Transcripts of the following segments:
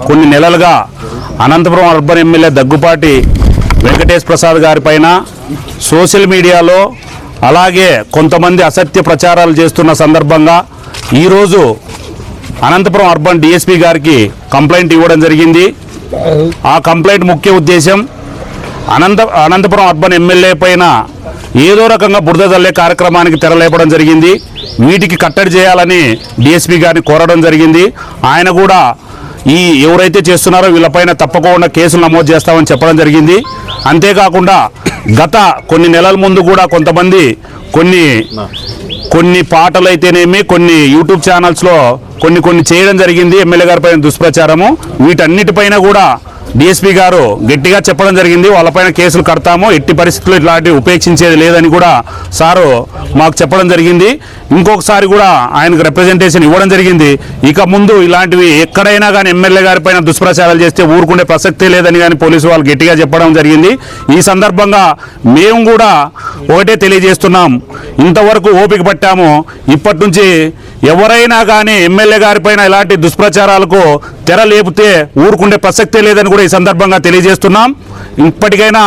కొన్ని నెలలుగా Anantapuram urban MLA Daggubati Venkatesh Prasad గారి పైన సోషల్ మీడియాలో అలాగే కొంతమంది అసత్య ప్రచారాలు చేస్తున్న సందర్భంగా ఈరోజు అనంతపురం అర్బన్ డిఎస్పీ గారికి కంప్లైంట్ ఇవ్వడం జరిగింది. ఆ కంప్లైంట్ ముఖ్య ఉద్దేశం అనంతపురం అర్బన్ ఎమ్మెల్యే పైన ఏదో రకంగా బురద జల్లే కార్యక్రమానికి తెరలేపడం జరిగింది. వీటికి కట్టడి చేయాలని డిఎస్పీ గారిని కోరడం జరిగింది. ఆయన కూడా ఈ ఎవరైతే చేస్తున్నారో వీళ్ళపైన తప్పకుండా కేసులు నమోదు చేస్తామని చెప్పడం జరిగింది. అంతేకాకుండా గత కొన్ని నెలల ముందు కూడా కొంతమంది కొన్ని పాటలు అయితేనేమి కొన్ని యూట్యూబ్ ఛానల్స్లో కొన్ని చేయడం జరిగింది. ఎమ్మెల్యే గారి పైన దుష్ప్రచారము, వీటన్నిటిపైన కూడా డిఎస్పీ గారు గట్టిగా చెప్పడం జరిగింది. వాళ్ళపైన కేసులు కడతాము, ఎట్టి పరిస్థితుల్లో ఇట్లాంటివి ఉపేక్షించేది లేదని కూడా సారు మాకు చెప్పడం జరిగింది. ఇంకొకసారి కూడా ఆయనకు రిప్రజెంటేషన్ ఇవ్వడం జరిగింది. ఇక ముందు ఇలాంటివి ఎక్కడైనా కానీ ఎమ్మెల్యే గారి పైన దుష్ప్రచారాలు చేస్తే ఊరుకుండే ప్రసక్తే లేదని కానీ పోలీసు వాళ్ళు గట్టిగా చెప్పడం జరిగింది. ఈ సందర్భంగా మేము కూడా ఒకటే తెలియజేస్తున్నాం, ఇంతవరకు ఓపిక పట్టాము. ఇప్పటి నుంచి ఎవరైనా కానీ ఎమ్మెల్యే గారి పైన ఇలాంటి దుష్ప్రచారాలకు తెర లేపితే ఊరుకుండే ప్రసక్తే లేదని కూడా ఈ సందర్భంగా తెలియజేస్తున్నాం. ఇప్పటికైనా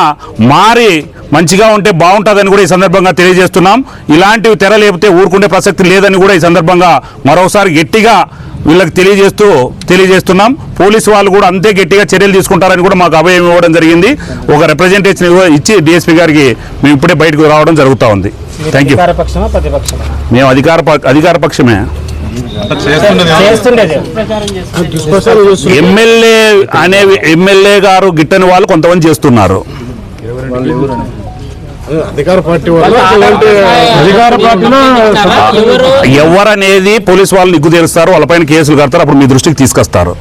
మారి మంచిగా ఉంటే బాగుంటుందని కూడా ఈ సందర్భంగా తెలియజేస్తున్నాం. ఇలాంటివి తెర లేపితే ఊరుకుండే ప్రసక్తి లేదని కూడా ఈ సందర్భంగా మరోసారి గట్టిగా వీళ్ళకి తెలియజేస్తున్నాం. పోలీసు వాళ్ళు కూడా అంతే గట్టిగా చర్యలు తీసుకుంటారని కూడా మాకు అభయం ఇవ్వడం జరిగింది. ఒక రిప్రజెంటేషన్ ఇచ్చి డిఎస్పీ గారికి మేము ఇప్పుడే బయటకు రావడం జరుగుతూ ఉంది. Thank you. మేము అధికార పక్షమే. ఎమ్మెల్యే గారు గిట్టని వాళ్ళు కొంతమంది చేస్తున్నారు. ఎవరనేది పోలీసు వాళ్ళు నిగ్గు తెలుస్తారు, వాళ్ళపైన కేసులు కడతారు, అప్పుడు మీ దృష్టికి తీసుకొస్తారు.